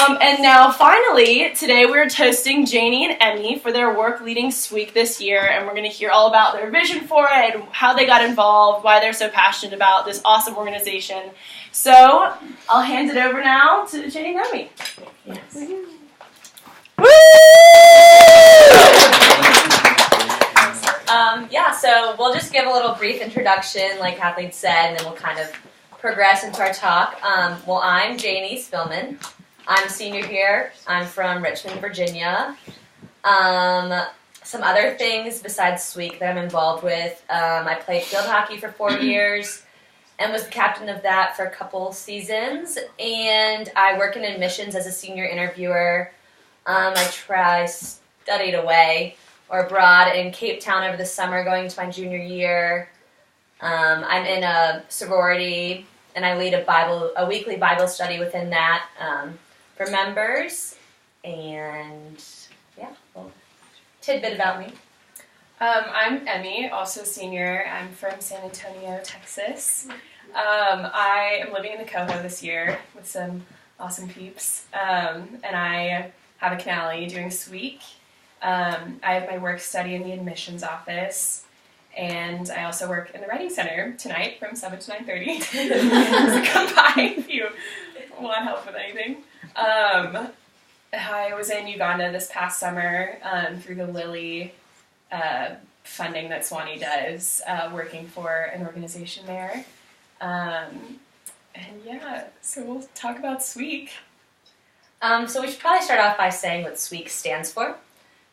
And now, finally, today we're toasting Janie and Emmy for their work leading SWEEC this year, and we're going to hear all about their vision for it, and how they got involved, why they're so passionate about this awesome organization. So, I'll hand it over now to Janie and Emmy. Yes. Woo! So we'll just give a little brief introduction, like Kathleen said, and then we'll kind of progress into our talk. I'm Janie Spilman. I'm a senior here. I'm from Richmond, Virginia. Some other things besides SWEEC that I'm involved with. I played field hockey for 4 years and was the captain of that for a couple seasons. And I work in admissions as a senior interviewer. I studied away or abroad in Cape Town over the summer, going into my junior year. I'm in a sorority, and I lead a weekly Bible study within that for members. And tidbit about me. I'm Emmy, also senior. I'm from San Antonio, Texas. I am living in the Coho this year with some awesome peeps, and I have a canali doing SWEEC. I have my work study in the admissions office, and I also work in the writing center tonight from 7 to 9:30. So come by if you want help with anything. I was in Uganda this past summer through the Lilly funding that Sewanee does, working for an organization there. So we'll talk about SWEEC. So we should probably start off by saying what SWEEC stands for,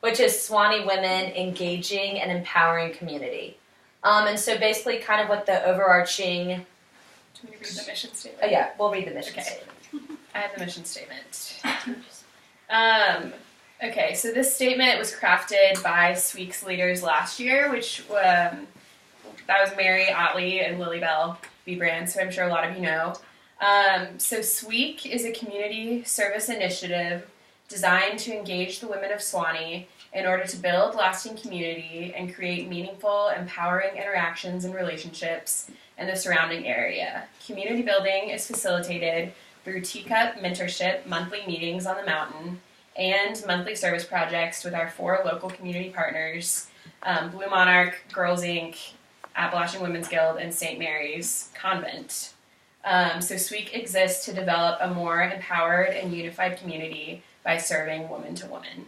which is Sewanee Women Engaging and Empowering Community. And so basically kind of what the overarching... Do you want to read the mission statement? Yeah, we'll read the mission statement. I have the mission statement. Okay, so this statement was crafted by SWEEC's leaders last year, which that was Mary Otley and Lily Bell B. Brand, so I'm sure a lot of you know. So SWEEC is a community service initiative designed to engage the women of Sewanee in order to build lasting community and create meaningful, empowering interactions and relationships in the surrounding area. Community building is facilitated through Teacup mentorship, monthly meetings on the mountain, and monthly service projects with our 4 local community partners, Blue Monarch, Girls Inc., Appalachian Women's Guild, and St. Mary's Convent. So SWEEC exists to develop a more empowered and unified community by serving woman to woman.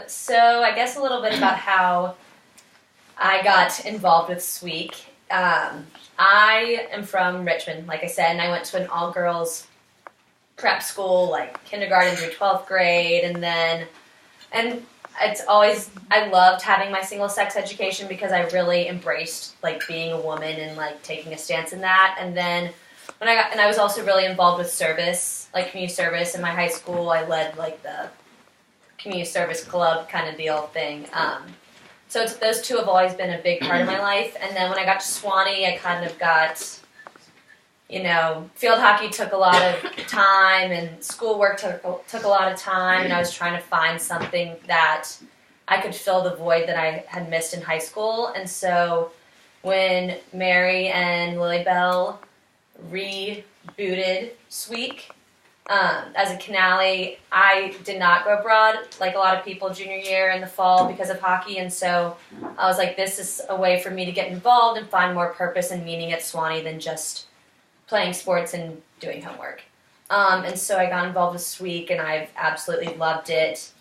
So I guess a little bit about how I got involved with SWEEC. I am from Richmond, like I said, and I went to an all-girls prep school, like kindergarten through 12th grade, and I loved having my single-sex education because I really embraced, like, being a woman and, like, taking a stance in that. And then I was also really involved with service, like community service in my high school. I led, like, the community service club kind of deal thing. So those two have always been a big part of my life. And then when I got to Sewanee, I kind of got, field hockey took a lot of time, and schoolwork took a lot of time, and I was trying to find something that I could fill the void that I had missed in high school. And when Mary and Lily Bell rebooted SWEEC as a canali, I did not go abroad like a lot of people junior year in the fall because of hockey, and so I was like, this is a way for me to get involved and find more purpose and meaning at Sewanee than just playing sports and doing homework. And so I got involved with SWEEC, and I've absolutely loved it.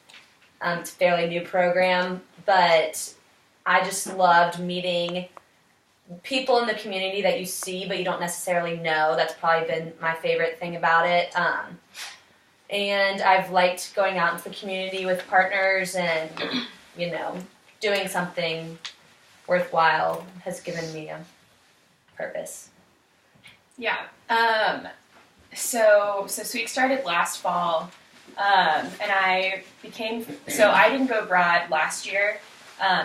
It's a fairly new program, but I just loved meeting people in the community that you see but you don't necessarily know. That's probably been my favorite thing about it. And I've liked going out into the community with partners and, doing something worthwhile has given me a purpose. Yeah. So SWEEC started last fall, and I didn't go abroad last year,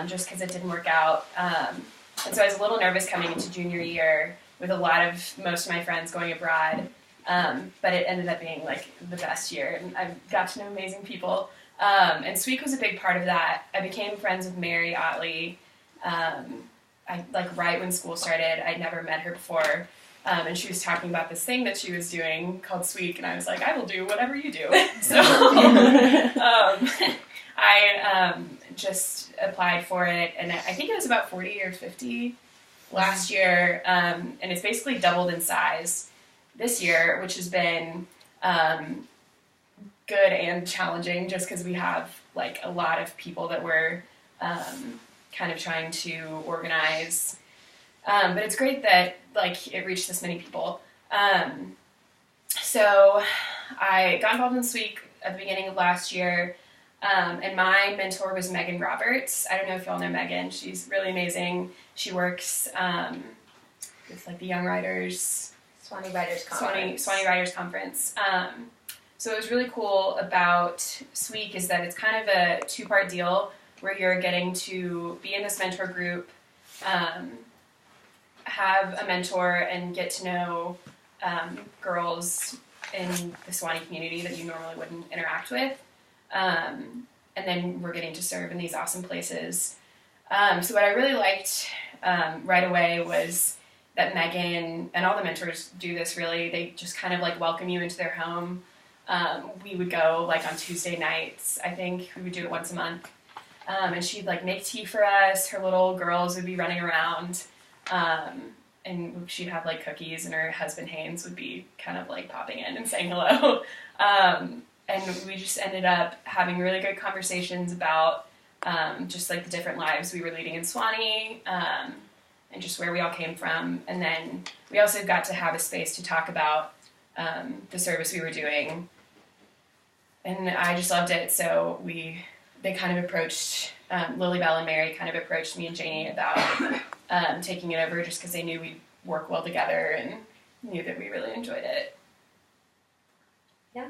just because it didn't work out. And so I was a little nervous coming into junior year with most of my friends going abroad, but it ended up being like the best year, and I got to know amazing people. And SWEEC was a big part of that. I became friends with Mary Otley. Right when school started. I'd never met her before. And she was talking about this thing that she was doing called SWEEC, and I was like, I will do whatever you do. So I just applied for it, and I think it was about 40 or 50 last year, and it's basically doubled in size this year, which has been good and challenging just because we have like a lot of people that we're kind of trying to organize. But it's great that like it reached this many people. So I got involved in SWEEC at the beginning of last year, and my mentor was Megan Roberts. I don't know if y'all know Megan. She's really amazing. She works with like the Young Writers, Sewanee Writers Conference. Sewanee Writers Conference. So it was really cool about SWEEC is that it's kind of a two-part deal where you're getting to be in this mentor group, have a mentor, and get to know girls in the Sewanee community that you normally wouldn't interact with. And then we're getting to serve in these awesome places. So what I really liked right away was that Megan and all the mentors do this really. They just kind of like welcome you into their home. We would go like on Tuesday nights. I think we would do it once a month. And she'd like make tea for us. Her little girls would be running around. And she'd have like cookies, and her husband Haynes would be kind of like popping in and saying hello. And we just ended up having really good conversations about just like the different lives we were leading in Sewanee, and just where we all came from. And then we also got to have a space to talk about the service we were doing. And I just loved it. So they kind of approached, Lily Bell and Mary kind of approached me and Janie about taking it over just because they knew we'd work well together and knew that we really enjoyed it. Yeah.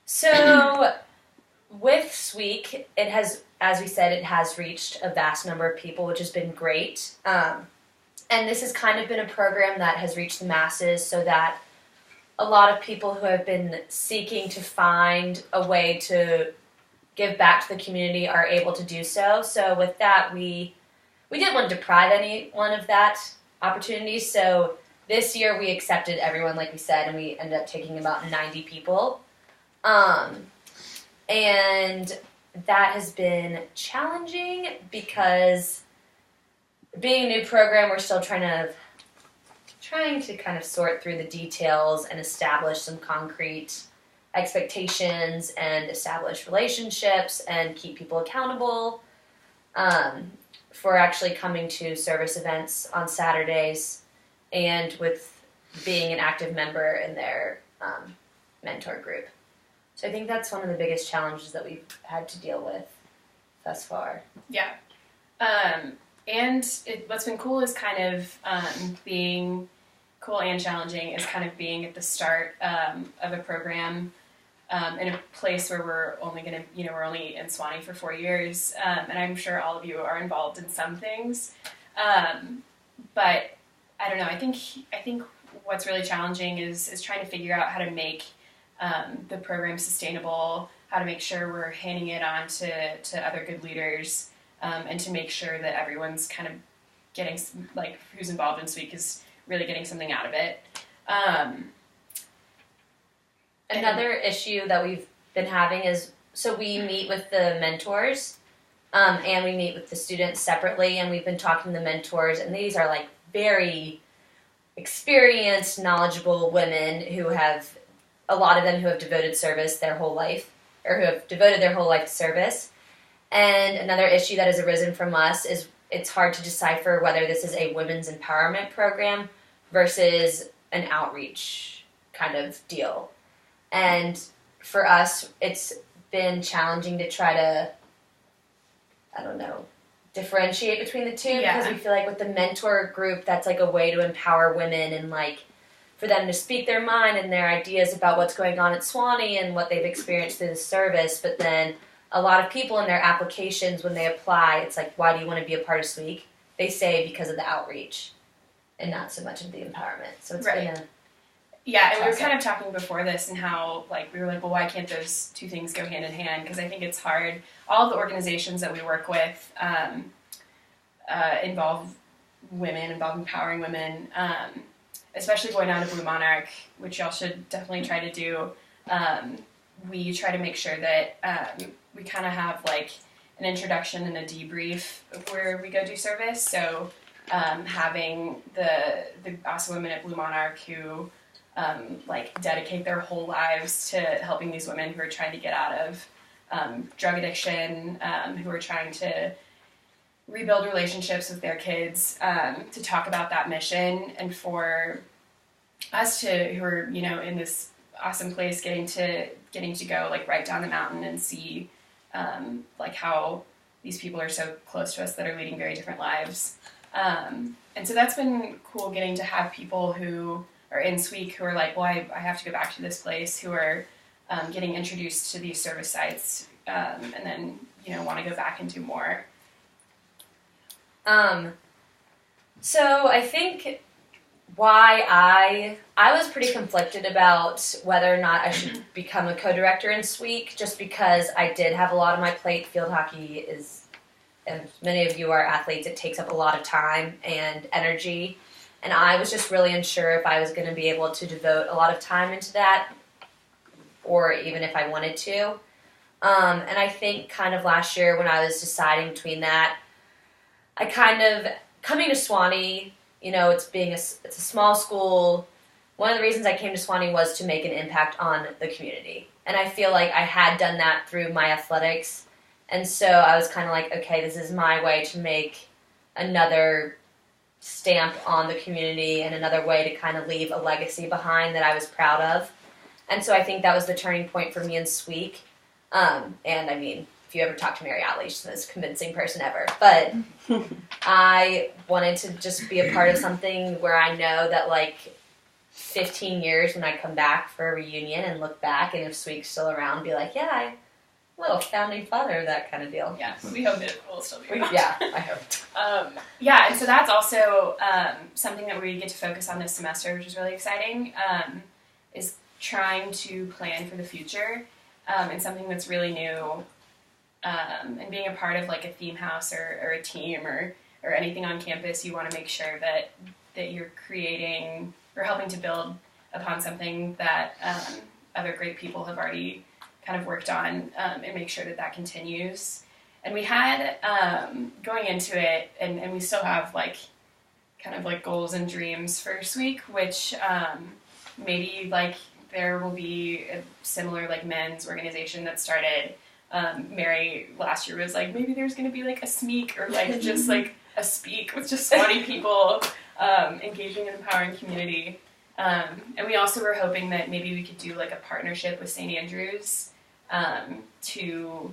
So with SWEEC, it has, as we said, it has reached a vast number of people, which has been great. And this has kind of been a program that has reached the masses so that a lot of people who have been seeking to find a way to give back to the community are able to do so. So with that, we didn't want to deprive anyone of that opportunity. So this year we accepted everyone, like we said, and we ended up taking about 90 people. And that has been challenging because being a new program, we're still trying to kind of sort through the details and establish some concrete expectations and establish relationships and keep people accountable for actually coming to service events on Saturdays and with being an active member in their mentor group. So I think that's one of the biggest challenges that we've had to deal with thus far. Yeah. And what's been cool is kind of being cool and challenging is kind of being at the start of a program in a place where we're only in Sewanee for 4 years, and I'm sure all of you are involved in some things. But I don't know. I think what's really challenging is trying to figure out how to make the program sustainable, how to make sure we're handing it on to other good leaders, and to make sure that everyone's kind of getting, like, who's involved in SWEEC is really getting something out of it. Another issue that we've been having is, so we meet with the mentors, and we meet with the students separately, and we've been talking to the mentors, and these are like very experienced, knowledgeable women who have, a lot of them who have devoted service their whole life, or who have devoted their whole life to service. And another issue that has arisen from us is it's hard to decipher whether this is a women's empowerment program versus an outreach kind of deal. And for us, it's been challenging to try to, differentiate between the two, because we feel like with the mentor group, that's like a way to empower women and like for them to speak their mind and their ideas about what's going on at Sewanee and what they've experienced through the service. But then a lot of people in their applications, when they apply, it's like, why do you want to be a part of SWEEC? They say because of the outreach and not so much of the empowerment. So it's been a... Yeah, and we were kind of talking before this and how, like, we were like, well, why can't those two things go hand in hand? Because I think it's hard. All of the organizations that we work with involve women, involved empowering women, especially going down to Blue Monarch, which y'all should definitely try to do. We try to make sure that we kind of have like an introduction and a debrief where we go do service. So having the awesome women at Blue Monarch who like dedicate their whole lives to helping these women who are trying to get out of drug addiction, who are trying to rebuild relationships with their kids, to talk about that mission, and for us who are, you know, in this awesome place getting to go like right down the mountain and see like how these people are so close to us that are leading very different lives. And so that's been cool, getting to have people who are in SWEEC who are like, well, I have to go back to this place, who are getting introduced to these service sites, and then, you know, want to go back and do more. So I think why I was pretty conflicted about whether or not I should become a co-director in SWEEC, just because I did have a lot on my plate. Field hockey is, and many of you are athletes, it takes up a lot of time and energy, and I was just really unsure if I was going to be able to devote a lot of time into that, or even if I wanted to. And I think kind of last year when I was deciding between that, I kind of, coming to Sewanee, you know, it's a small school. One of the reasons I came to Sewanee was to make an impact on the community. And I feel like I had done that through my athletics. And so I was kind of like, okay, this is my way to make another stamp on the community and another way to kind of leave a legacy behind that I was proud of. And so I think that was the turning point for me in SWEEC. And I mean, if you ever talk to Mary Otley, she's the most convincing person ever. But I wanted to just be a part of something where I know that, like, 15 years when I come back for a reunion and look back, and if SWEEC's still around, be like, yeah, I'm a little founding father, that kind of deal. Yeah, we hope that it will still be around. Yeah, I hope. Yeah, and so that's also something that we get to focus on this semester, which is really exciting, is trying to plan for the future, and something that's really new. And being a part of like a theme house or a team or anything on campus, you want to make sure that you're creating or helping to build upon something that other great people have already kind of worked on, and make sure that continues. And we had, going into it, and we still have like kind of like goals and dreams for SWEEC, which maybe like there will be a similar like men's organization that started. Mary last year was like, maybe there's going to be like a SMEEC or like just like a speak with just Sewanee people engaging and empowering community. And we also were hoping that maybe we could do like a partnership with St. Andrews to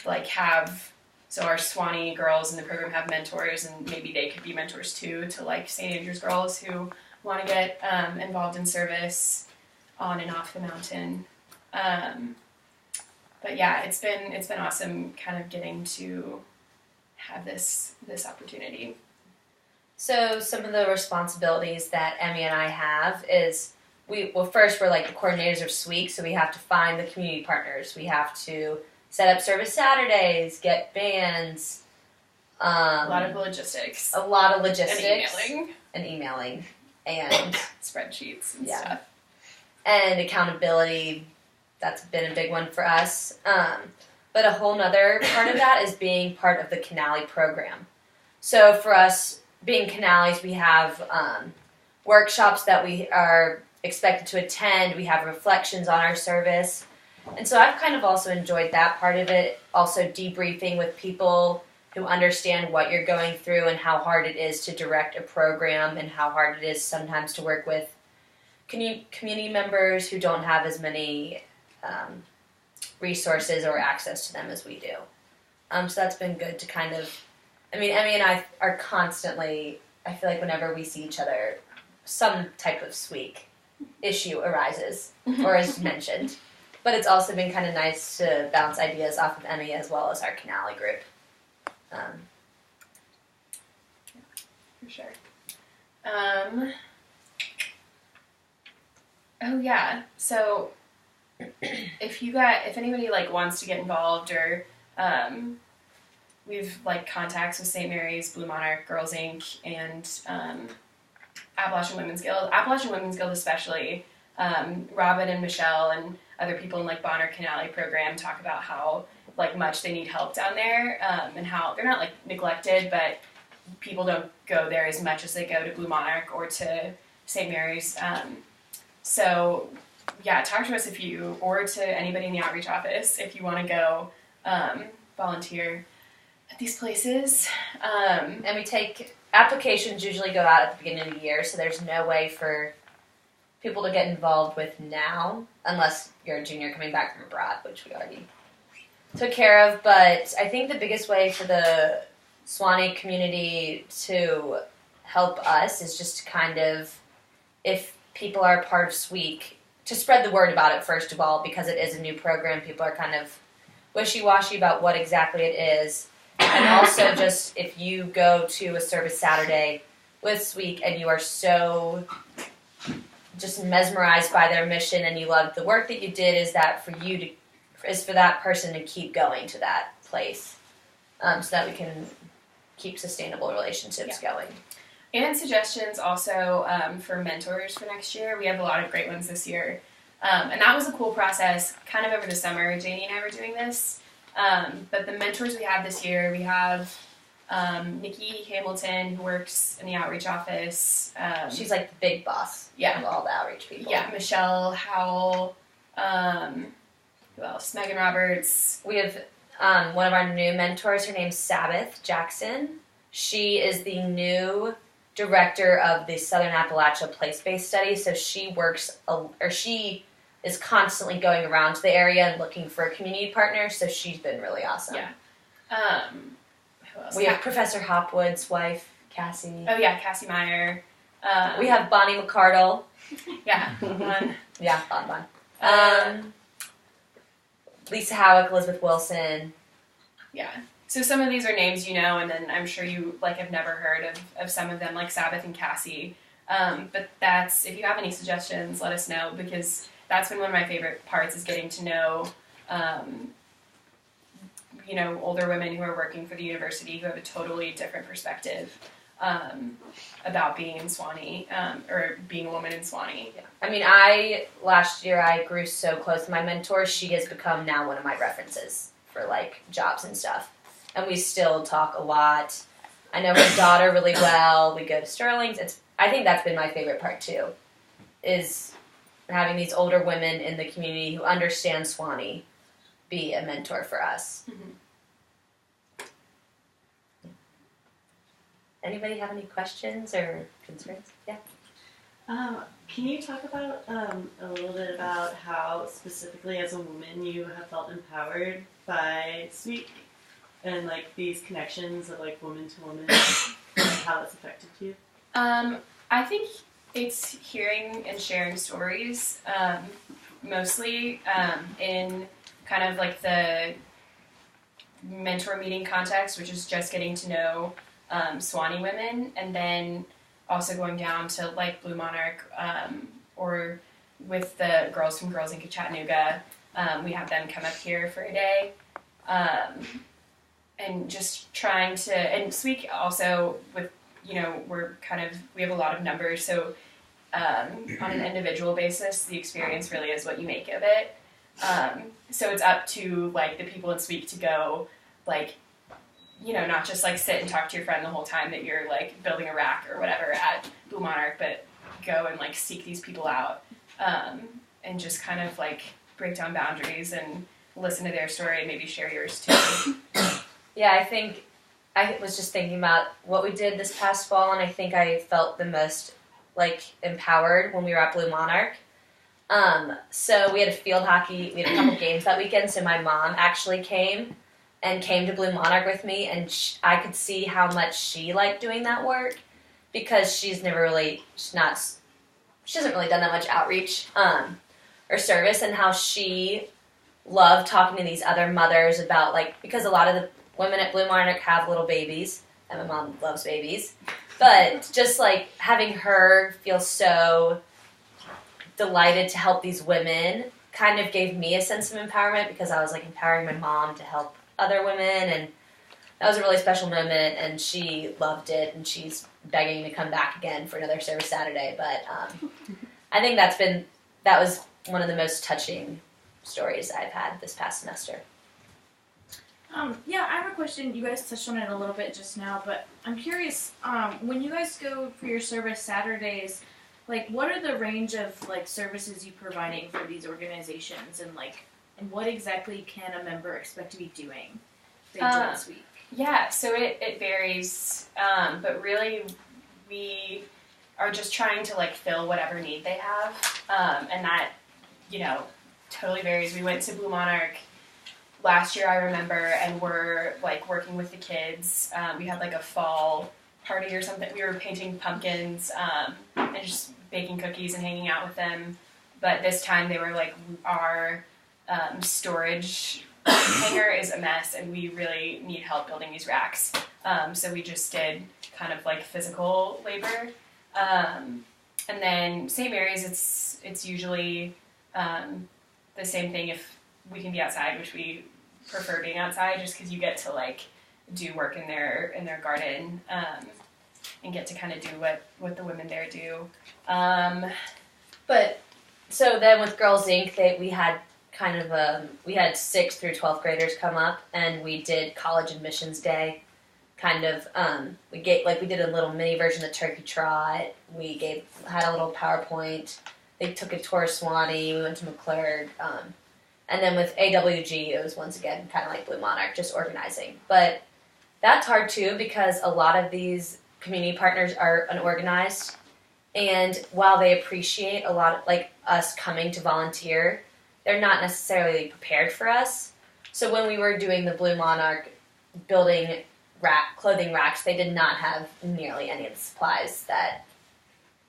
like have, so our Sewanee girls in the program have mentors, and maybe they could be mentors too to like St. Andrews girls who want to get involved in service on and off the mountain. But yeah, it's been awesome kind of getting to have this opportunity. So some of the responsibilities that Emmy and I have is first we're like the coordinators of SWEEC, so we have to find the community partners. We have to set up service Saturdays, get bands. A lot of logistics. And emailing. And spreadsheets and stuff. And accountability. That's been a big one for us. But a whole nother part of that is being part of the Canali program. So for us, being Canalis, we have workshops that we are expected to attend. We have reflections on our service. And so I've kind of also enjoyed that part of it. Also debriefing with people who understand what you're going through and how hard it is to direct a program, and how hard it is sometimes to work with community members who don't have as many resources or access to them as we do. So that's been good to kind of, I mean, Emmy and I are constantly, I feel like whenever we see each other, some type of SWEEC issue arises or is mentioned. But it's also been kind of nice to bounce ideas off of Emmy as well as our Canali group. For sure. Oh yeah, so if anybody like wants to get involved or we've like contacts with St. Mary's, Blue Monarch, Girls Inc., and Appalachian Women's Guild. Appalachian Women's Guild especially. Robin and Michelle and other people in like Bonner Canale program talk about how like much they need help down there, and how they're not like neglected, but people don't go there as much as they go to Blue Monarch or to St. Mary's. So yeah, talk to us or to anybody in the outreach office if you want to go volunteer at these places. And we take applications usually go out at the beginning of the year, so there's no way for people to get involved with now unless you're a junior coming back from abroad, which we already took care of. But I think the biggest way for the Sewanee community to help us is just to kind of, if people are part of SWEEC, to spread the word about it first of all, because it is a new program. People are kind of wishy-washy about what exactly it is. And also just if you go to a service Saturday with SWEEC and you are so just mesmerized by their mission and you love the work that you did, is for that person to keep going to that place, so that we can keep sustainable relationships going. And suggestions also for mentors for next year. We have a lot of great ones this year. And that was a cool process kind of over the summer. Janie and I were doing this. But the mentors we have this year, we have Nikki Hamilton, who works in the outreach office. She's like the big boss of all the outreach people. Yeah, Michelle Howell. Who else? Megan Roberts. We have one of our new mentors. Her name's Sabbath Jackson. She is the new director of the Southern Appalachia Place-Based Study. So she is constantly going around to the area and looking for a community partner. So she's been really awesome. Yeah. Who else? We have Professor Hopwood's wife, Cassie. Oh yeah, Cassie Meyer. We have Bonnie McCardle. Yeah. Bon. Yeah, Bon. Lisa Howick, Elizabeth Wilson. Yeah. So some of these are names you know, and then I'm sure you like have never heard of some of them, like Sabbath and Cassie. But if you have any suggestions, let us know, because that's been one of my favorite parts, is getting to know, older women who are working for the university who have a totally different perspective about being in Sewanee, or being a woman in Sewanee. Yeah. I mean, last year I grew so close to my mentor. She has become now one of my references for like jobs and stuff. And we still talk a lot. I know her daughter really well. We go to Sterling's. I think that's been my favorite part too, is having these older women in the community who understand Sewanee be a mentor for us. Mm-hmm. Anybody have any questions or concerns? Yeah. Can you talk about a little bit about how specifically as a woman you have felt empowered by SWEEC and like these connections of like woman to woman, and how that's affected you? I think it's hearing and sharing stories, mostly in kind of like the mentor meeting context, which is just getting to know Sewanee women, and then also going down to like Blue Monarch, or with the girls from Girls Inc. Chattanooga. We have them come up here for a day, and just trying to, and SWEEC also with, we have a lot of numbers, so on an individual basis, the experience really is what you make of it. So it's up to like the people in SWEEC to go, like, not just like sit and talk to your friend the whole time that you're like building a rack or whatever at Blue Monarch, but go and like seek these people out, and just kind of like break down boundaries and listen to their story and maybe share yours too. Yeah, I think I was just thinking about what we did this past fall, and I think I felt the most like empowered when we were at Blue Monarch. So we had a field hockey, we had a couple games that weekend, so my mom actually came to Blue Monarch with me, and I could see how much she liked doing that work, because she hasn't really done that much outreach or service, and how she loved talking to these other mothers about, like, because a lot of the women at Blue Monarch have little babies, and my mom loves babies, but just like having her feel so delighted to help these women kind of gave me a sense of empowerment, because I was like empowering my mom to help other women, and that was a really special moment, and she loved it, and she's begging to come back again for another service Saturday. But I think that was one of the most touching stories I've had this past semester. Yeah, I have a question. You guys touched on it a little bit just now, but I'm curious, when you guys go for your service Saturdays, like, what are the range of, like, services you providing for these organizations, and, like, what exactly can a member expect to be doing if they join SWEEC? Yeah, so it varies, but really we are just trying to, like, fill whatever need they have, and that, totally varies. We went to Blue Monarch last year, I remember, and we're, like, working with the kids. We had, like, a fall party or something. We were painting pumpkins and just baking cookies and hanging out with them. But this time they were like, our storage hangar is a mess and we really need help building these racks. So we just did kind of like physical labor. And then same areas, it's usually the same thing if we can be outside, which we prefer being outside just because you get to like do work in their garden and get to kind of do what the women there do. But so then with Girls Inc., we had kind of we had 6th through 12th graders come up, and we did college admissions day. Kind of we did a little mini version of the turkey trot. We had a little PowerPoint. They took a tour of Sewanee. We went to McClurg. And then with AWG, it was once again kind of like Blue Monarch, just organizing. But that's hard too because a lot of these community partners are unorganized. And while they appreciate a lot of like us coming to volunteer, they're not necessarily prepared for us. So when we were doing the Blue Monarch building clothing racks, they did not have nearly any of the supplies that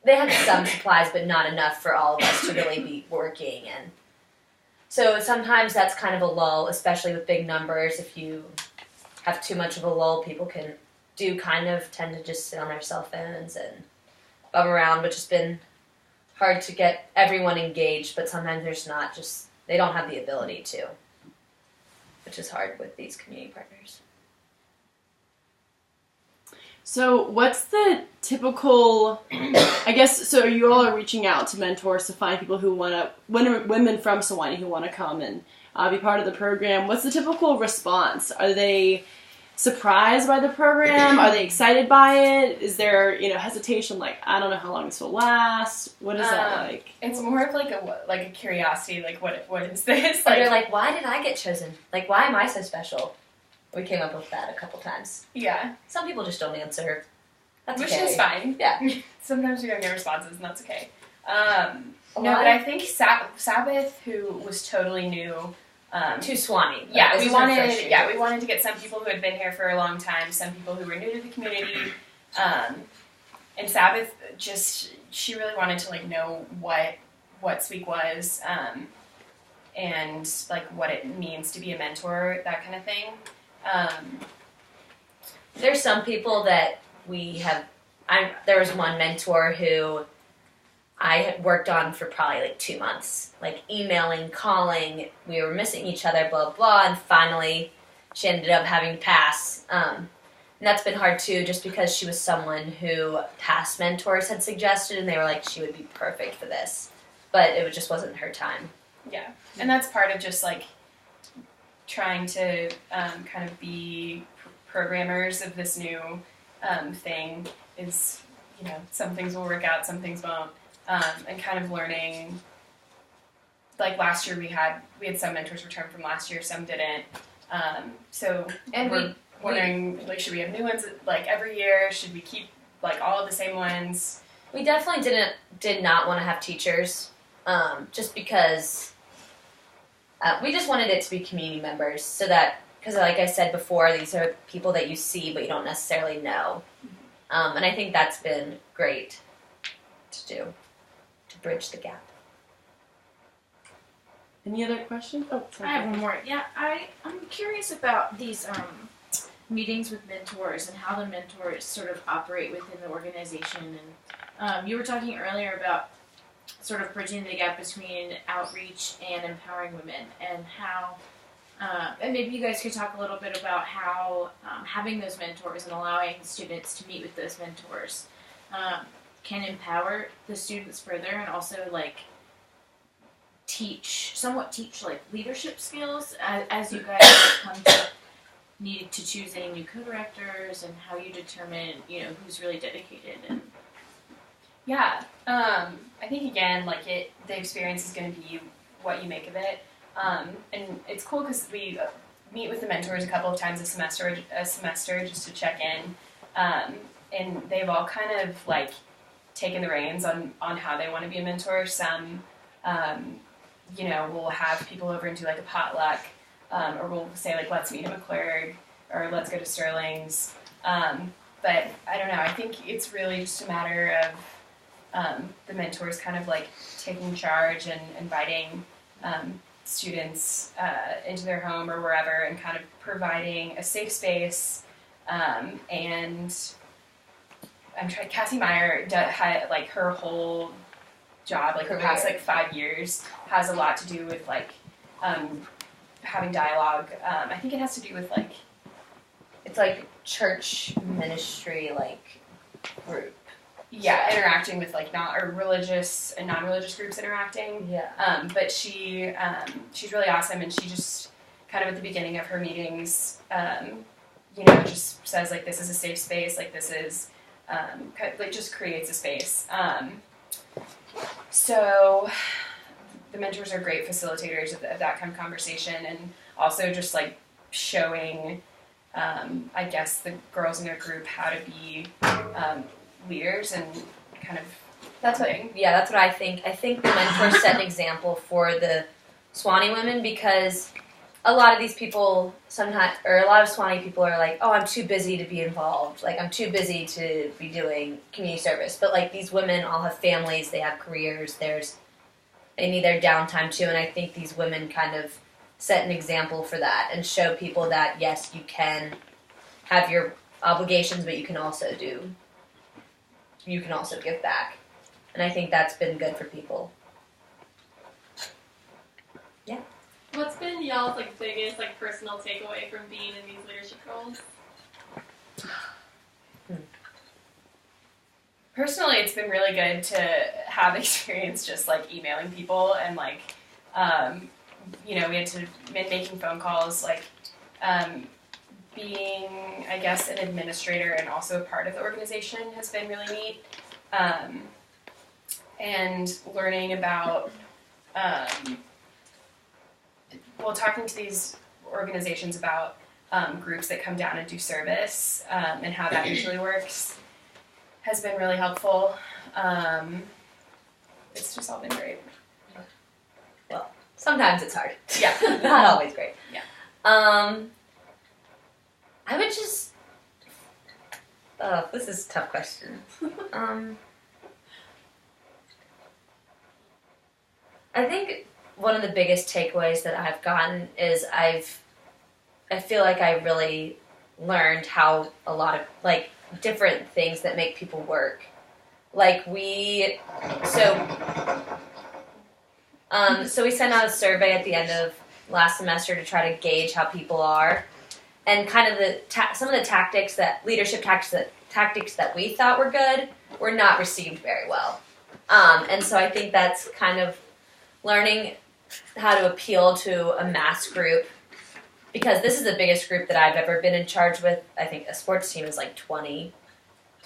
they had some supplies, but not enough for all of us to really be working. And so sometimes that's kind of a lull, especially with big numbers. If you have too much of a lull, people tend to just sit on their cell phones and bum around, which has been hard to get everyone engaged, but sometimes they don't have the ability to, which is hard with these community partners. So what's the typical, so you all are reaching out to mentors to find people who women from Sewanee who want to come and be part of the program. What's the typical response? Are they surprised by the program? Are they excited by it? Is there, hesitation, like, I don't know how long this will last? What is that like? It's more of like a curiosity, like what is this? Like, they're like, why did I get chosen? Like, why am I so special? We came up with that a couple times. Yeah. Some people just don't answer. That's Which okay. is fine. Yeah. Sometimes we don't get responses, and that's okay. But I think Sabbath, who was totally new to Sewanee. Yeah, we wanted to get some people who had been here for a long time, some people who were new to the community, and Sabbath she really wanted to like know what SWEEC was, and like what it means to be a mentor, that kind of thing. There's some people that we have. There was one mentor who I had worked on for probably like 2 months, like emailing, calling. We were missing each other, blah blah, and finally she ended up having to pass. And that's been hard too, just because she was someone who past mentors had suggested, and they were like she would be perfect for this, but it just wasn't her time. Yeah, and that's part of just like trying to kind of be programmers of this new thing. Is some things will work out, some things won't. And kind of learning, like last year we had some mentors return from last year, some didn't. So we're wondering, like, should we have new ones like every year? Should we keep like all of the same ones? We definitely did not want to have teachers, just because we just wanted it to be community members, so that, because like I said before, these are people that you see but you don't necessarily know. And I think that's been great to do, to bridge the gap. Any other questions? Oh, sorry. I have one more. Yeah, I'm curious about these meetings with mentors and how the mentors sort of operate within the organization. And you were talking earlier about sort of bridging the gap between outreach and empowering women, and how And maybe you guys could talk a little bit about how having those mentors and allowing students to meet with those mentors can empower the students further, and also like teach like leadership skills as you guys come to need to choose any new co-directors, and how you determine who's really dedicated. And Yeah, I think again, like the experience is going to be what you make of it, and it's cool because we meet with the mentors a couple of times a semester just to check in, and they've all kind of like taken the reins on how they want to be a mentor. Some, we'll have people over and do like a potluck, or we'll say like, let's meet at McClurg, or let's go to Sterling's. But I don't know, I think it's really just a matter of the mentors kind of like taking charge and inviting students into their home or wherever, and kind of providing a safe space. And I'm trying. Cassie Meyer had like her whole job, like her past like 5 years, has a lot to do with like having dialogue. I think it has to do with like It's like church ministry, like group. Yeah, interacting with like religious and non-religious groups interacting. Yeah. But she's really awesome, and she just kind of at the beginning of her meetings, just says like, this is a safe space, like this is, like just creates a space. So the mentors are great facilitators of that kind of conversation, and also just like showing, I guess, the girls in their group how to be leaders and kind of that's what I think. I think the mentors set an example for the Sewanee women, because a lot of these people sometimes, or a lot of Sewanee people are like, oh, I'm too busy to be involved. Like, I'm too busy to be doing community service. But like, these women all have families, they have careers, they need their downtime too. And I think these women kind of set an example for that and show people that yes, you can have your obligations, but you can also give back. And I think that's been good for people. Yeah. What's been y'all's like biggest like personal takeaway from being in these leadership roles? Personally, it's been really good to have experience just like emailing people and like, we had to making phone calls, like being, I guess, an administrator and also a part of the organization has been really neat. And learning about, talking to these organizations about groups that come down and do service and how that usually works has been really helpful. It's just all been great. Well, sometimes it's hard. Yeah. Not always great. Yeah. I would just... this is a tough question. I think one of the biggest takeaways that I've gotten is I feel like I really learned how a lot of, like, different things that make people work. Like, so we sent out a survey at the end of last semester to try to gauge how people are, and kind of some of the leadership tactics that we thought were good were not received very well. And so I think that's kind of learning how to appeal to a mass group, because this is the biggest group that I've ever been in charge with. I think a sports team is like 20,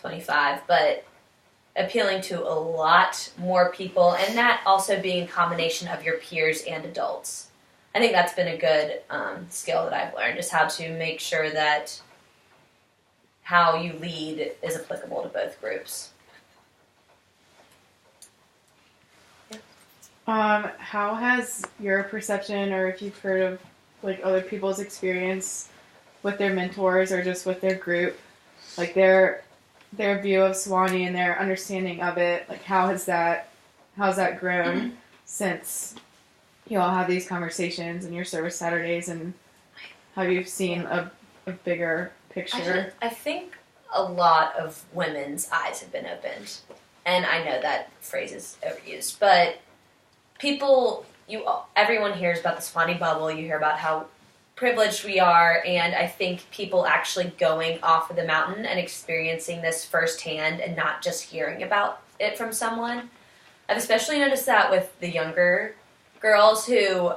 25, but appealing to a lot more people, and that also being a combination of your peers and adults. I think that's been a good skill that I've learned, is how to make sure that how you lead is applicable to both groups. How has your perception, or if you've heard of like other people's experience with their mentors or just with their group, like their view of Sewanee and their understanding of it, like how's that grown since you all have these conversations in your service Saturdays, and how you've seen a bigger picture? I think a lot of women's eyes have been opened, and I know that phrase is overused, but everyone hears about the Sewanee bubble. You hear about how privileged we are, and I think people actually going off of the mountain and experiencing this firsthand and not just hearing about it from someone. I've especially noticed that with the younger girls who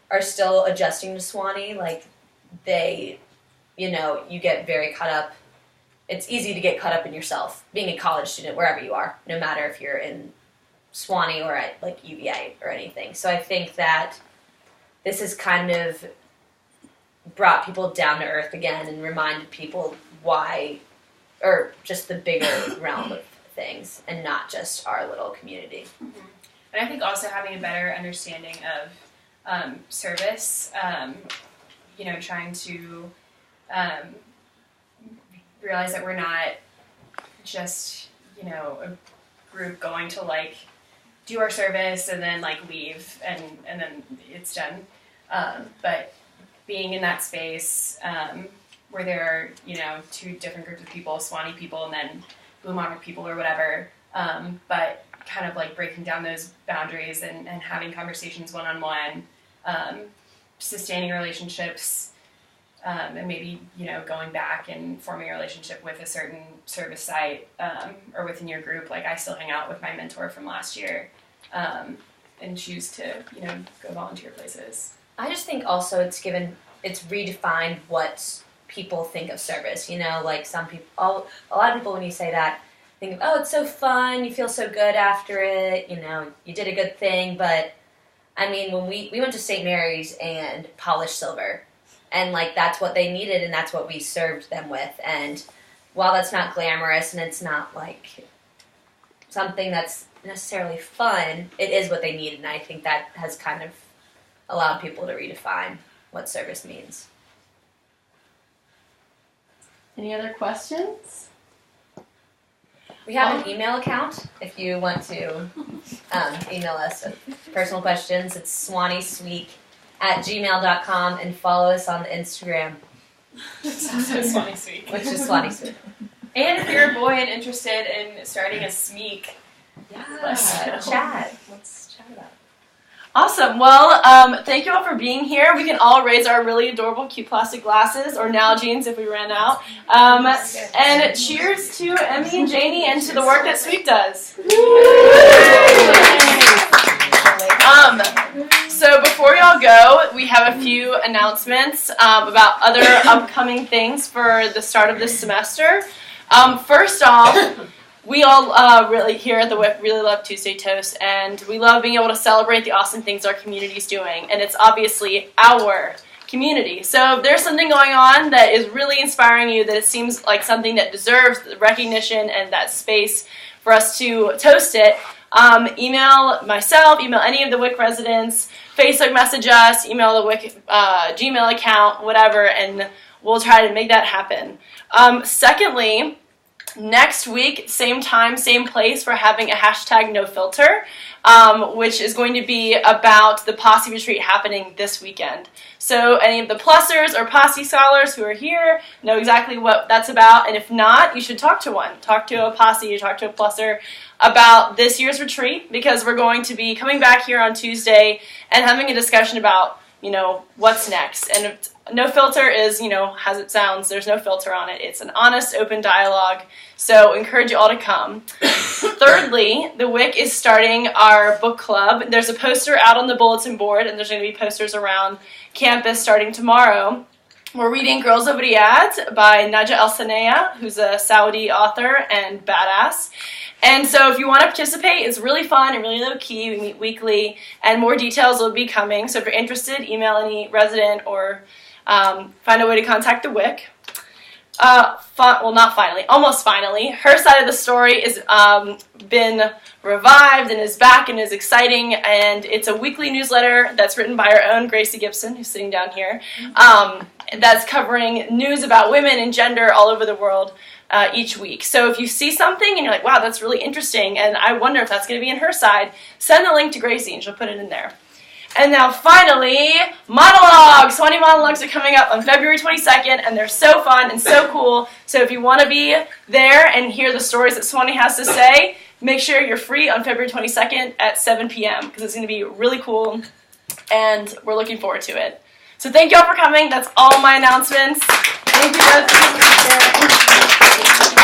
are still adjusting to Sewanee. Like, they, you know, you get very caught up. It's easy to get caught up in yourself, being a college student, wherever you are, no matter if you're in Sewanee or at, like, UVA or anything. So I think that this has kind of brought people down to earth again and reminded people why, or just the bigger realm of things and not just our little community. Mm-hmm. And I think also having a better understanding of service, you know, trying to realize that we're not just, you know, a group going to, like, do our service and then, like, leave and then it's done. But being in that space where there are, you know, two different groups of people, Sewanee people and then Blue Monarch people or whatever, but kind of like breaking down those boundaries and having conversations one-on-one, sustaining relationships, and maybe, you know, going back and forming a relationship with a certain service site or within your group. Like, I still hang out with my mentor from last year and choose to, you know, go volunteer places. I just think also it's redefined what people think of service. You know, like some people, a lot of people when you say that think of, oh, it's so fun, you feel so good after it, you know, you did a good thing. But I mean, when we went to St. Mary's and polished silver, and like that's what they needed and that's what we served them with. And while that's not glamorous and it's not like something that's necessarily fun, it is what they needed. And I think that has kind of allowed people to redefine what service means. Any other questions? We have an email account if you want to email us with personal questions. It's SwaneeSweek@gmail.com and follow us on the Instagram. It's also Sewanee SWEEC. Which is Sewanee SWEEC. And if you're a boy and interested in starting a SMEEC, let's chat about it. Awesome. Well, thank you all for being here. We can all raise our really adorable cute plastic glasses or Nalgene's if we ran out. And cheers to Emmy and Janie and to the work that SWEEC does. So before y'all go, we have a few announcements about other upcoming things for the start of this semester. First off, we all really here at the Wick really love Tuesday Toast, and we love being able to celebrate the awesome things our community's doing, and it's obviously our community. So if there's something going on that is really inspiring you, that it seems like something that deserves recognition and that space for us to toast it, email myself, email any of the Wick residents, Facebook message us, email the Wick Gmail account, whatever, and we'll try to make that happen. Secondly, next week, same time, same place, we're having a hashtag no filter, which is going to be about the Posse Retreat happening this weekend. So any of the plussers or Posse scholars who are here know exactly what that's about, and if not, you should talk to one. Talk to a Posse, or talk to a plusser about this year's retreat, because we're going to be coming back here on Tuesday and having a discussion about, you know, what's next. And no filter is, you know, as it sounds, there's no filter on it. It's an honest, open dialogue. So encourage you all to come. Thirdly, the Wick is starting our book club. There's a poster out on the bulletin board, and there's going to be posters around campus starting tomorrow. We're reading Girls of Riyadh by Naja El Sanaya, who's a Saudi author and badass. And so if you want to participate, it's really fun and really low-key. We meet weekly, and more details will be coming. So if you're interested, email any resident or find a way to contact the Wick. Well, not finally, almost finally. Her side of the story is been revived and is back and is exciting, and it's a weekly newsletter that's written by our own Gracie Gibson, who's sitting down here, that's covering news about women and gender all over the world each week. So if you see something and you're like, wow, that's really interesting, and I wonder if that's going to be in her side, send the link to Gracie and she'll put it in there. And now finally, monologues! Sewanee monologues are coming up on February 22nd, and they're so fun and so cool. So if you want to be there and hear the stories that Sewanee has to say, make sure you're free on February 22nd at 7 p.m. because it's going to be really cool, and we're looking forward to it. So thank y'all for coming. That's all my announcements. Thank you both for being here.